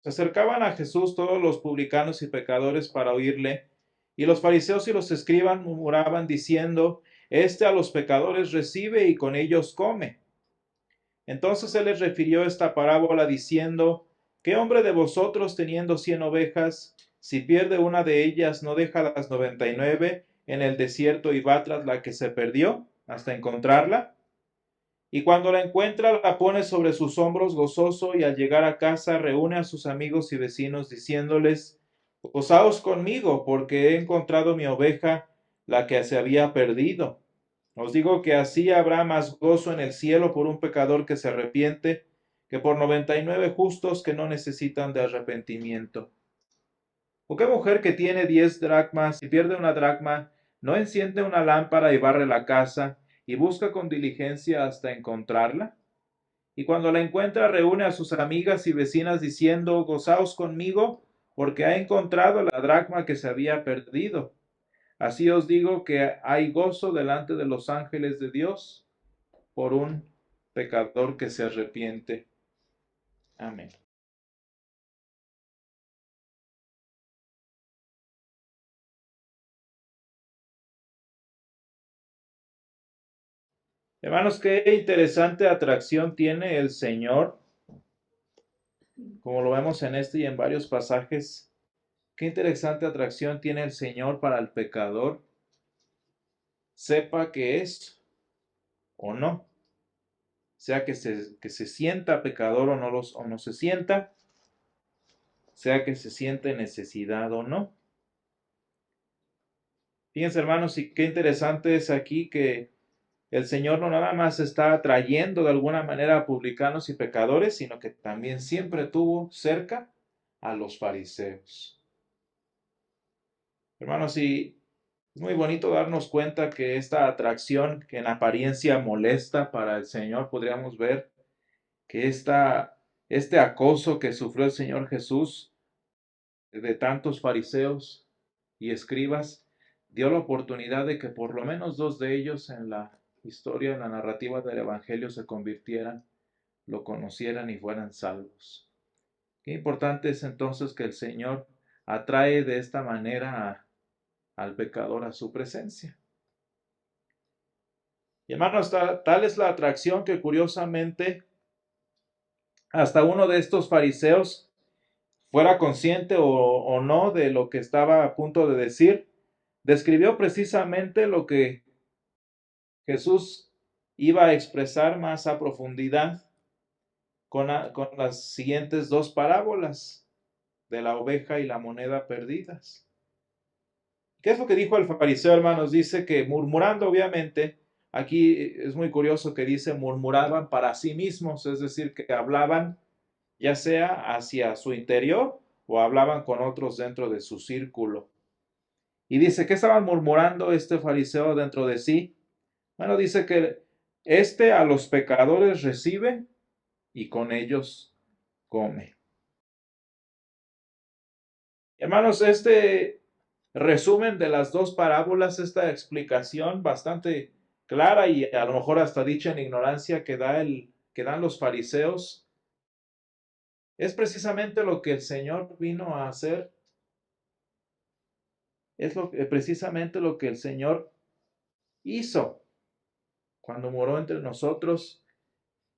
Se acercaban a Jesús todos los publicanos y pecadores para oírle, y los fariseos y los escribas murmuraban diciendo, Este a los pecadores recibe y con ellos come. Entonces él les refirió esta parábola diciendo, ¿qué hombre de vosotros teniendo 100 ovejas, si pierde una de ellas, no deja las 99 en el desierto y va tras la que se perdió hasta encontrarla? Y cuando la encuentra, la pone sobre sus hombros gozoso, y al llegar a casa reúne a sus amigos y vecinos diciéndoles, Gozaos conmigo, porque he encontrado mi oveja, la que se había perdido. Os digo que así habrá más gozo en el cielo por un pecador que se arrepiente, que por 99 justos que no necesitan de arrepentimiento. ¿O qué mujer que tiene 10 dracmas y pierde una dracma, no enciende una lámpara y barre la casa y busca con diligencia hasta encontrarla? Y cuando la encuentra, reúne a sus amigas y vecinas diciendo, Gozaos conmigo, porque ha encontrado la dracma que se había perdido. Así os digo que hay gozo delante de los ángeles de Dios por un pecador que se arrepiente. Amén. Hermanos, qué interesante atracción tiene el Señor, como lo vemos en este y en varios pasajes. Qué interesante atracción tiene el Señor para el pecador, sepa que es o no, sea que se sienta pecador o no se sienta, sea que se siente necesidad o no. Fíjense, hermanos, y qué interesante es aquí que el Señor no nada más está atrayendo de alguna manera a publicanos y pecadores, sino que también siempre tuvo cerca a los fariseos. Hermanos, y es muy bonito darnos cuenta que esta atracción que en apariencia molesta para el Señor, podríamos ver que este acoso que sufrió el Señor Jesús de tantos fariseos y escribas, dio la oportunidad de que por lo menos dos de ellos en la historia, en la narrativa del Evangelio se convirtieran, lo conocieran y fueran salvos. Qué importante es entonces que el Señor atrae de esta manera al pecador a su presencia. Y hermanos, tal es la atracción que curiosamente hasta uno de estos fariseos, fuera consciente o no de lo que estaba a punto de decir, describió precisamente lo que Jesús iba a expresar más a profundidad con las siguientes dos parábolas de la oveja y la moneda perdidas. ¿Qué es lo que dijo el fariseo, hermanos? Dice que murmurando, obviamente, aquí es muy curioso que dice murmuraban para sí mismos, es decir, que hablaban ya sea hacia su interior o hablaban con otros dentro de su círculo. Y dice, ¿qué estaban murmurando este fariseo dentro de sí? Bueno, dice que a los pecadores recibe y con ellos come. Hermanos, este resumen de las dos parábolas, esta explicación bastante clara y a lo mejor hasta dicha en ignorancia que dan los fariseos, es precisamente lo que el Señor vino a hacer, precisamente lo que el Señor hizo cuando moró entre nosotros,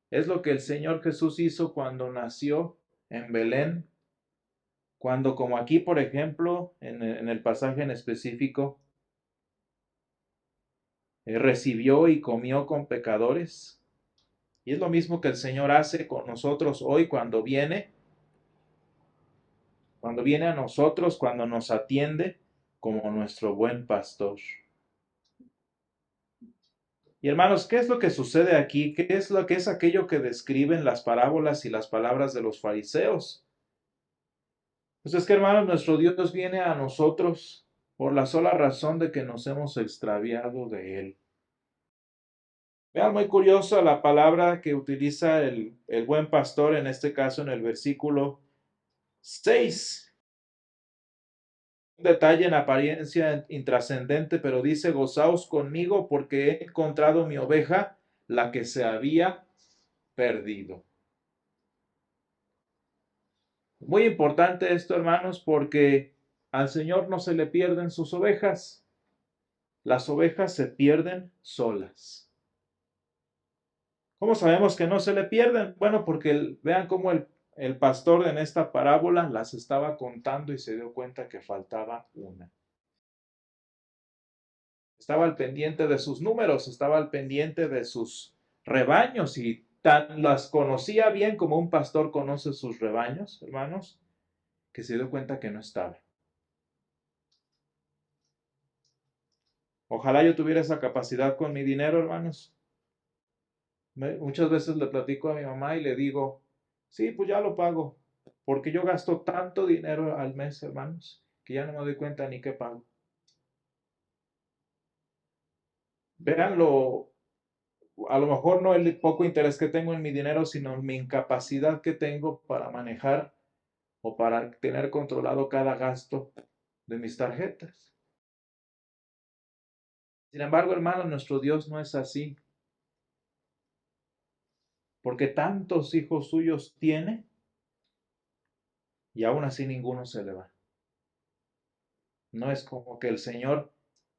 es lo que el Señor Jesús hizo cuando nació en Belén, cuando como aquí, por ejemplo, en el pasaje en específico, recibió y comió con pecadores. Y es lo mismo que el Señor hace con nosotros hoy cuando viene a nosotros, cuando nos atiende como nuestro buen pastor. Y hermanos, ¿qué es lo que sucede aquí? ¿Qué es lo que es aquello que describen las parábolas y las palabras de los fariseos? Pues es que, hermanos, nuestro Dios viene a nosotros por la sola razón de que nos hemos extraviado de Él. Vean, muy curioso la palabra que utiliza el buen pastor, en este caso en el versículo 6. Un detalle en apariencia intrascendente, pero dice, gozaos conmigo porque he encontrado mi oveja, la que se había perdido. Muy importante esto, hermanos, porque al Señor no se le pierden sus ovejas. Las ovejas se pierden solas. ¿Cómo sabemos que no se le pierden? Bueno, porque vean cómo el pastor en esta parábola las estaba contando y se dio cuenta que faltaba una. Estaba al pendiente de sus números, estaba al pendiente de sus rebaños y tan las conocía bien como un pastor conoce sus rebaños, hermanos, que se dio cuenta que no estaba. Ojalá yo tuviera esa capacidad con mi dinero, hermanos. Muchas veces le platico a mi mamá y le digo, sí, pues ya lo pago, porque yo gasto tanto dinero al mes, hermanos, que ya no me doy cuenta ni qué pago. Véanlo, a lo mejor no el poco interés que tengo en mi dinero, sino mi incapacidad que tengo para manejar o para tener controlado cada gasto de mis tarjetas. Sin embargo, hermanos, nuestro Dios no es así, porque tantos hijos suyos tiene y aún así ninguno se le va. No es como que el Señor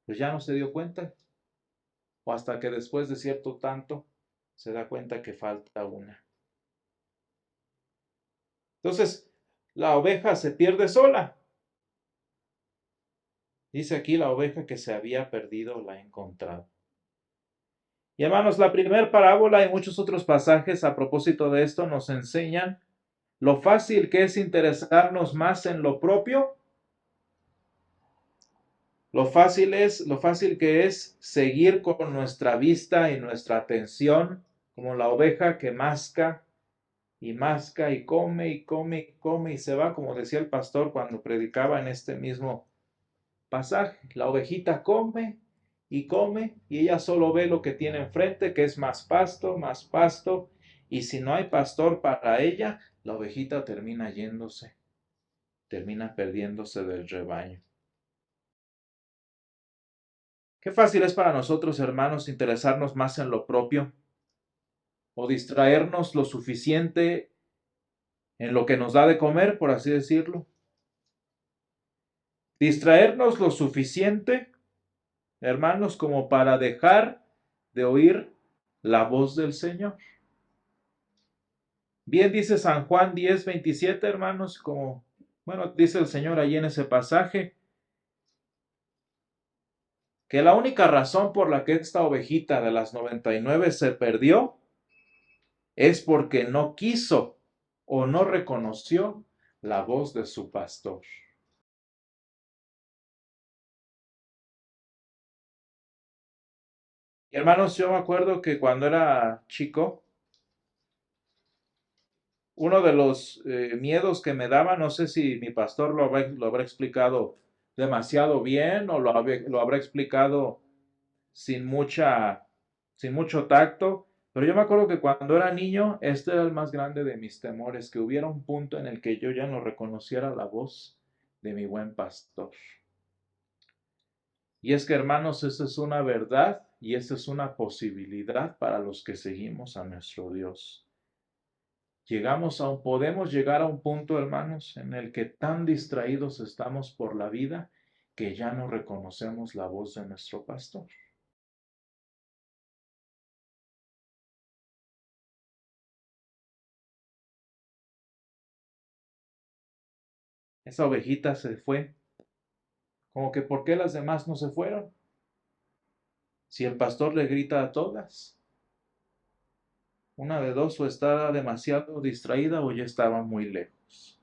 pues ya no se dio cuenta o hasta que después de cierto tanto se da cuenta que falta una. Entonces, la oveja se pierde sola. Dice aquí la oveja que se había perdido la ha encontrado. Y hermanos, la primera parábola y muchos otros pasajes a propósito de esto nos enseñan lo fácil que es interesarnos más en lo propio, lo fácil que es seguir con nuestra vista y nuestra atención, como la oveja que masca y masca y come y come y come y se va, como decía el pastor cuando predicaba en este mismo pasaje. La ovejita come y ella solo ve lo que tiene enfrente, que es más pasto, y si no hay pastor para ella, la ovejita termina yéndose, termina perdiéndose del rebaño. Qué fácil es para nosotros, hermanos, interesarnos más en lo propio o distraernos lo suficiente en lo que nos da de comer, por así decirlo. Distraernos lo suficiente, hermanos, como para dejar de oír la voz del Señor. Bien dice San Juan 10:27, hermanos, como, bueno, dice el Señor allí en ese pasaje, que la única razón por la que esta ovejita de las 99 se perdió es porque no quiso o no reconoció la voz de su pastor. Y hermanos, yo me acuerdo que cuando era chico, uno de los miedos que me daba, no sé si mi pastor lo habrá explicado demasiado bien o lo habrá explicado sin sin mucho tacto, pero yo me acuerdo que cuando era niño, este era el más grande de mis temores, que hubiera un punto en el que yo ya no reconociera la voz de mi buen pastor. Y es que, hermanos, esa es una verdad y esa es una posibilidad para los que seguimos a nuestro Dios. Podemos llegar a un punto, hermanos, en el que tan distraídos estamos por la vida que ya no reconocemos la voz de nuestro pastor. Esa ovejita se fue. Como que ¿por qué las demás no se fueron? Si el pastor le grita a todas. Una de dos, o estaba demasiado distraída o ya estaba muy lejos.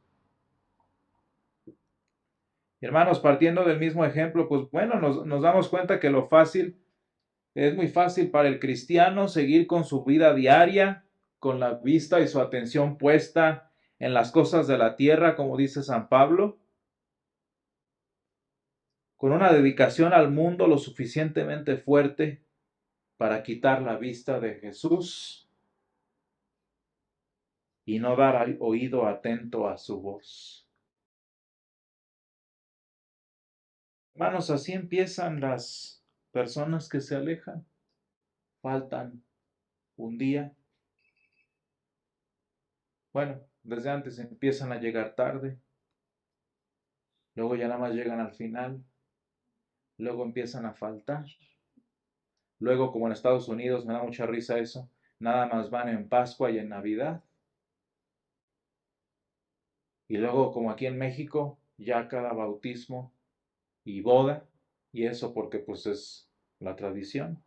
Hermanos, partiendo del mismo ejemplo, pues bueno, nos damos cuenta que es muy fácil para el cristiano seguir con su vida diaria, con la vista y su atención puesta en las cosas de la tierra, como dice San Pablo, con una dedicación al mundo lo suficientemente fuerte para quitar la vista de Jesús y no dar oído atento a su voz. Hermanos, así empiezan las personas que se alejan. Faltan un día. Bueno, desde antes empiezan a llegar tarde, luego ya nada más llegan al final, luego empiezan a faltar, luego como en Estados Unidos, me da mucha risa eso, nada más van en Pascua y en Navidad, y luego como aquí en México, ya cada bautismo y boda, y eso porque pues es la tradición,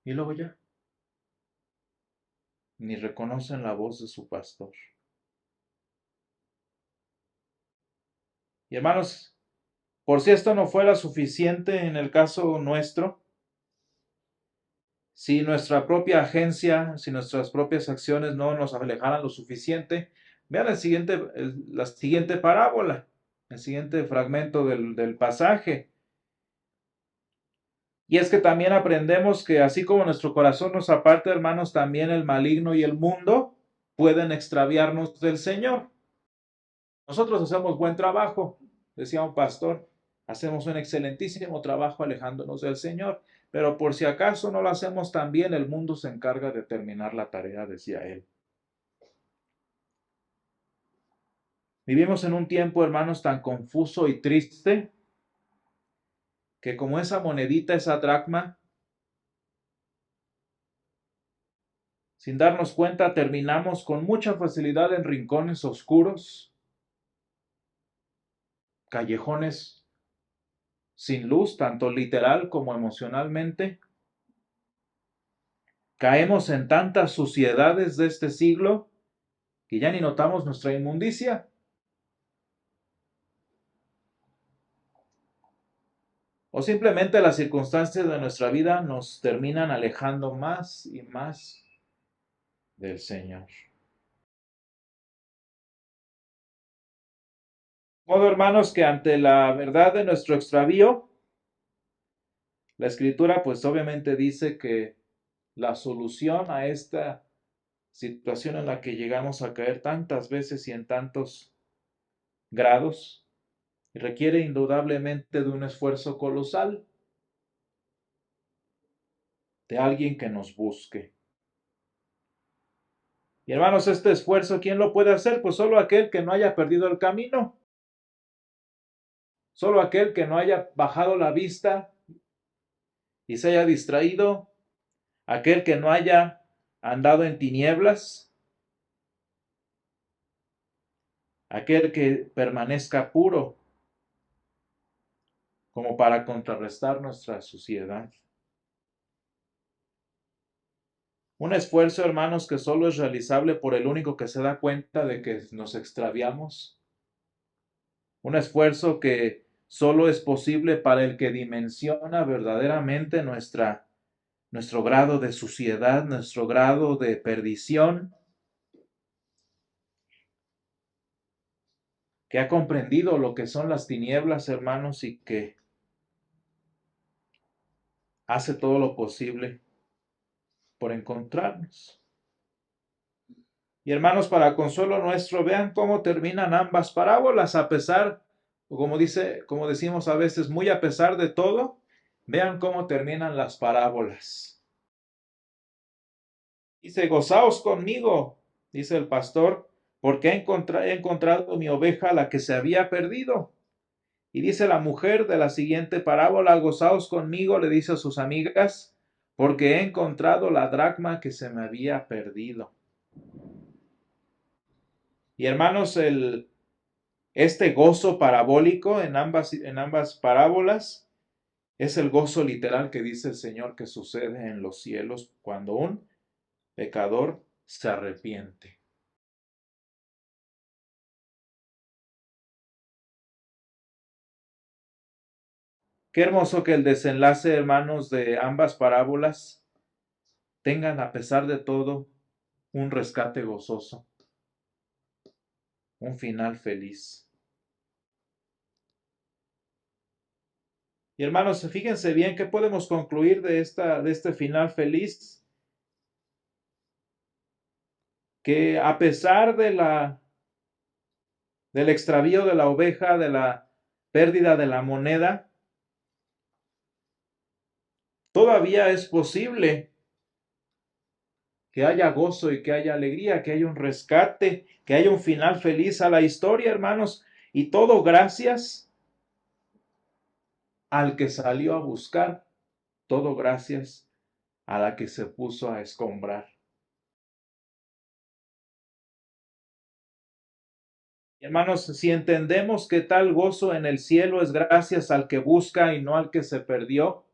y luego ya, ni reconocen la voz de su pastor. Y hermanos, por si esto no fuera suficiente en el caso nuestro, si nuestra propia agencia, si nuestras propias acciones no nos alejaran lo suficiente, vean la siguiente parábola, el siguiente fragmento del pasaje. Y es que también aprendemos que así como nuestro corazón nos aparta, hermanos, también el maligno y el mundo pueden extraviarnos del Señor. Nosotros hacemos buen trabajo, decía un pastor, hacemos un excelentísimo trabajo alejándonos del Señor, pero por si acaso no lo hacemos tan bien, el mundo se encarga de terminar la tarea, decía él. Vivimos en un tiempo, hermanos, tan confuso y triste que como esa monedita, esa dracma, sin darnos cuenta, terminamos con mucha facilidad en rincones oscuros, callejones sin luz, tanto literal como emocionalmente. Caemos en tantas suciedades de este siglo que ya ni notamos nuestra inmundicia. O simplemente las circunstancias de nuestra vida nos terminan alejando más y más del Señor. De modo, hermanos, que ante la verdad de nuestro extravío, la Escritura pues obviamente dice que la solución a esta situación en la que llegamos a caer tantas veces y en tantos grados requiere indudablemente de un esfuerzo colosal, de alguien que nos busque. Y hermanos, este esfuerzo, ¿quién lo puede hacer? Pues solo aquel que no haya perdido el camino, solo aquel que no haya bajado la vista y se haya distraído, aquel que no haya andado en tinieblas, aquel que permanezca puro, como para contrarrestar nuestra suciedad. Un esfuerzo, hermanos, que solo es realizable por el único que se da cuenta de que nos extraviamos. Un esfuerzo que solo es posible para el que dimensiona verdaderamente nuestro grado de suciedad, nuestro grado de perdición, que ha comprendido lo que son las tinieblas, hermanos, y que hace todo lo posible por encontrarnos. Y hermanos, para consuelo nuestro, vean cómo terminan ambas parábolas, a pesar, como decimos a veces, muy a pesar de todo, vean cómo terminan las parábolas. Dice, gozaos conmigo, dice el pastor, porque he encontrado mi oveja, la que se había perdido. Y dice la mujer de la siguiente parábola, gozaos conmigo, le dice a sus amigas, porque he encontrado la dracma que se me había perdido. Y hermanos, este gozo parabólico en ambas parábolas es el gozo literal que dice el Señor que sucede en los cielos cuando un pecador se arrepiente. Qué hermoso que el desenlace, hermanos, de ambas parábolas tengan, a pesar de todo, un rescate gozoso, un final feliz. Y hermanos, fíjense bien qué podemos concluir de este final feliz, que a pesar del extravío de la oveja, de la pérdida de la moneda, todavía es posible que haya gozo y que haya alegría, que haya un rescate, que haya un final feliz a la historia, hermanos. Y todo gracias al que salió a buscar, todo gracias a la que se puso a escombrar. Hermanos, si entendemos que tal gozo en el cielo es gracias al que busca y no al que se perdió,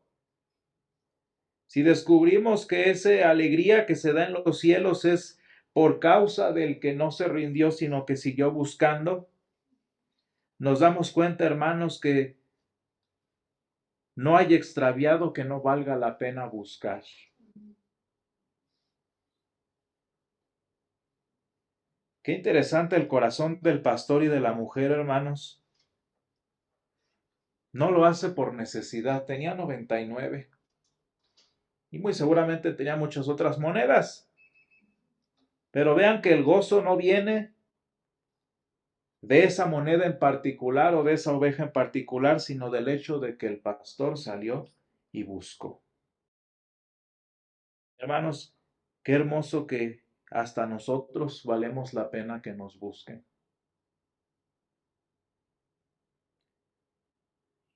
si descubrimos que esa alegría que se da en los cielos es por causa del que no se rindió, sino que siguió buscando, nos damos cuenta, hermanos, que no hay extraviado que no valga la pena buscar. Qué interesante el corazón del pastor y de la mujer, hermanos. No lo hace por necesidad. Tenía 99 y muy seguramente tenía muchas otras monedas. Pero vean que el gozo no viene de esa moneda en particular o de esa oveja en particular, sino del hecho de que el pastor salió y buscó. Hermanos, qué hermoso que hasta nosotros valemos la pena que nos busquen.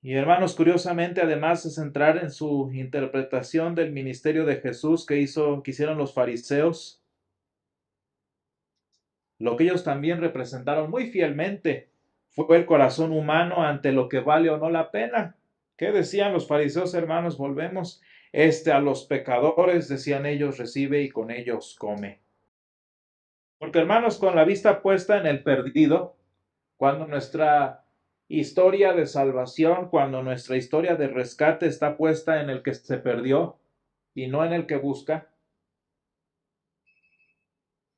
Y hermanos, curiosamente, además de centrar en su interpretación del ministerio de Jesús que hicieron los fariseos, lo que ellos también representaron muy fielmente fue el corazón humano ante lo que vale o no la pena. ¿Qué decían los fariseos, hermanos? Volvemos. A los pecadores, decían ellos, recibe y con ellos come. Porque, hermanos, con la vista puesta en el perdido, cuando nuestra historia de salvación, cuando nuestra historia de rescate está puesta en el que se perdió y no en el que busca,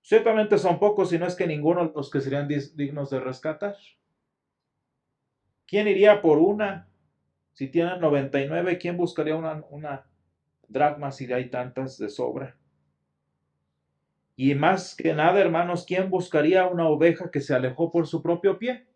ciertamente son pocos, si no es que ninguno los que serían dignos de rescatar. ¿Quién iría por una? Si tienen 99, ¿quién buscaría una dracma si hay tantas de sobra? Y más que nada, hermanos, ¿quién buscaría una oveja que se alejó por su propio pie?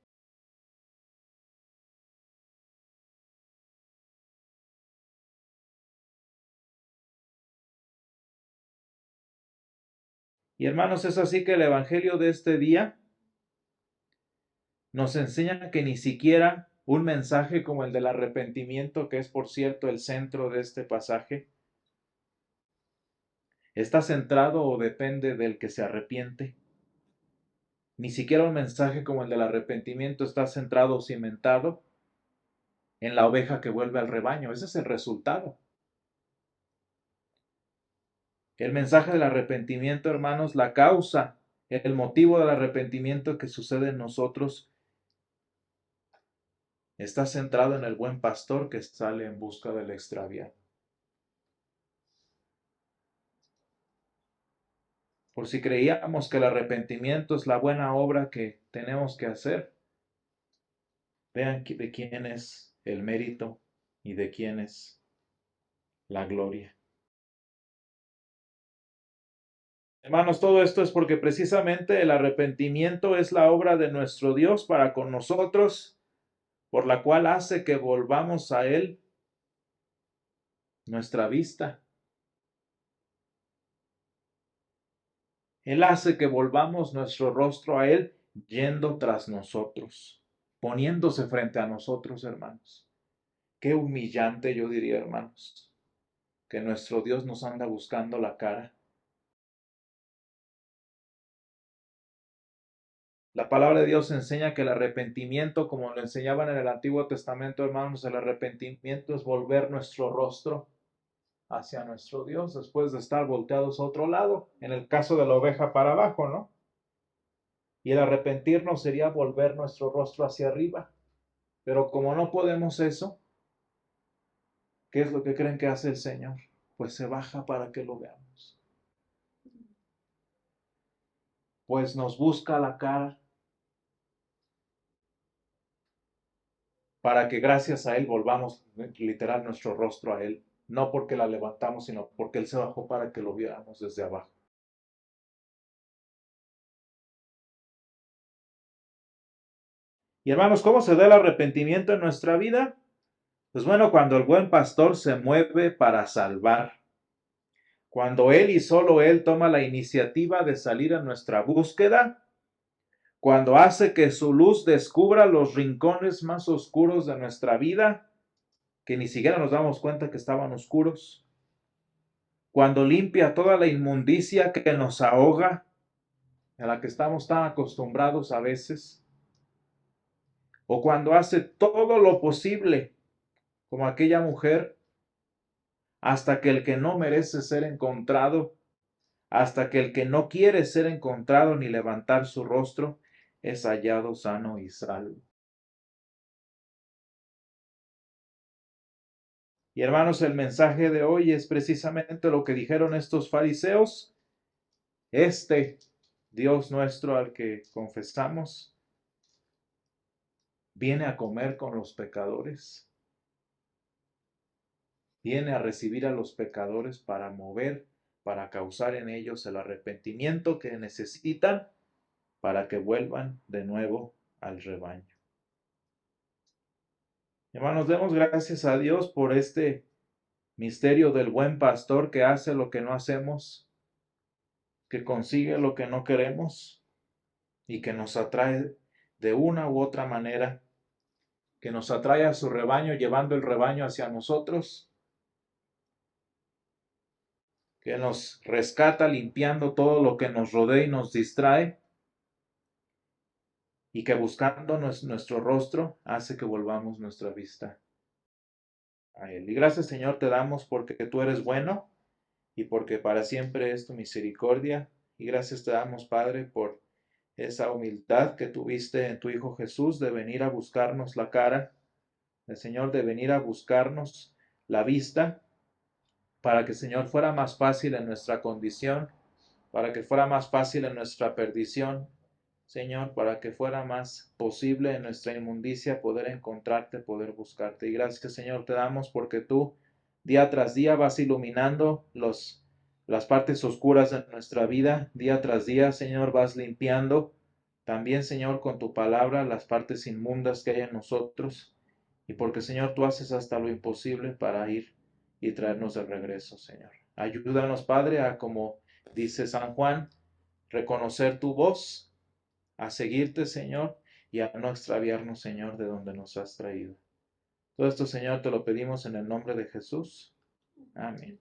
Y hermanos, es así que el Evangelio de este día nos enseña que ni siquiera un mensaje como el del arrepentimiento, que es por cierto el centro de este pasaje, está centrado o depende del que se arrepiente. Ni siquiera un mensaje como el del arrepentimiento está centrado o cimentado en la oveja que vuelve al rebaño. Ese es el resultado. El mensaje del arrepentimiento, hermanos, la causa, el motivo del arrepentimiento que sucede en nosotros, está centrado en el buen pastor que sale en busca del extraviado. Por si creíamos que el arrepentimiento es la buena obra que tenemos que hacer, vean de quién es el mérito y de quién es la gloria. Hermanos, todo esto es porque precisamente el arrepentimiento es la obra de nuestro Dios para con nosotros, por la cual hace que volvamos a Él nuestra vista. Él hace que volvamos nuestro rostro a Él yendo tras nosotros, poniéndose frente a nosotros, hermanos. Qué humillante, yo diría, hermanos, que nuestro Dios nos anda buscando la cara. La palabra de Dios enseña que el arrepentimiento, como lo enseñaban en el Antiguo Testamento, hermanos, el arrepentimiento es volver nuestro rostro hacia nuestro Dios después de estar volteados a otro lado, en el caso de la oveja para abajo, ¿no? Y el arrepentirnos sería volver nuestro rostro hacia arriba. Pero como no podemos eso, ¿qué es lo que creen que hace el Señor? Pues se baja para que lo veamos. Pues nos busca la cara para que gracias a Él volvamos literal nuestro rostro a Él. No porque la levantamos, sino porque Él se bajó para que lo viéramos desde abajo. Y hermanos, ¿cómo se da el arrepentimiento en nuestra vida? Pues bueno, cuando el buen pastor se mueve para salvar, cuando Él y solo Él toma la iniciativa de salir a nuestra búsqueda, cuando hace que su luz descubra los rincones más oscuros de nuestra vida, que ni siquiera nos damos cuenta que estaban oscuros, cuando limpia toda la inmundicia que nos ahoga, a la que estamos tan acostumbrados a veces, o cuando hace todo lo posible, como aquella mujer, hasta que el que no merece ser encontrado, hasta que el que no quiere ser encontrado ni levantar su rostro, es hallado sano y salvo. Y hermanos, el mensaje de hoy es precisamente lo que dijeron estos fariseos. Este Dios nuestro al que confesamos viene a comer con los pecadores, viene a recibir a los pecadores para mover, para causar en ellos el arrepentimiento que necesitan para que vuelvan de nuevo al rebaño. Hermanos, demos gracias a Dios por este misterio del buen pastor que hace lo que no hacemos, que consigue lo que no queremos y que nos atrae de una u otra manera, que nos atrae a su rebaño llevando el rebaño hacia nosotros, que nos rescata limpiando todo lo que nos rodea y nos distrae, y que buscando nuestro rostro hace que volvamos nuestra vista a Él. Y gracias, Señor, te damos porque tú eres bueno y porque para siempre es tu misericordia. Y gracias te damos, Padre, por esa humildad que tuviste en tu Hijo Jesús de venir a buscarnos la cara, el Señor de venir a buscarnos la vista, para que, Señor, fuera más fácil en nuestra condición, para que fuera más fácil en nuestra perdición, Señor, para que fuera más posible en nuestra inmundicia poder encontrarte, poder buscarte. Y gracias, Señor, te damos porque tú día tras día vas iluminando las partes oscuras de nuestra vida. Día tras día, Señor, vas limpiando también, Señor, con tu palabra las partes inmundas que hay en nosotros. Y porque, Señor, tú haces hasta lo imposible para ir y traernos de regreso, Señor. Ayúdanos, Padre, a, como dice San Juan, reconocer tu voz, a seguirte, Señor, y a no extraviarnos, Señor, de donde nos has traído. Todo esto, Señor, te lo pedimos en el nombre de Jesús. Amén.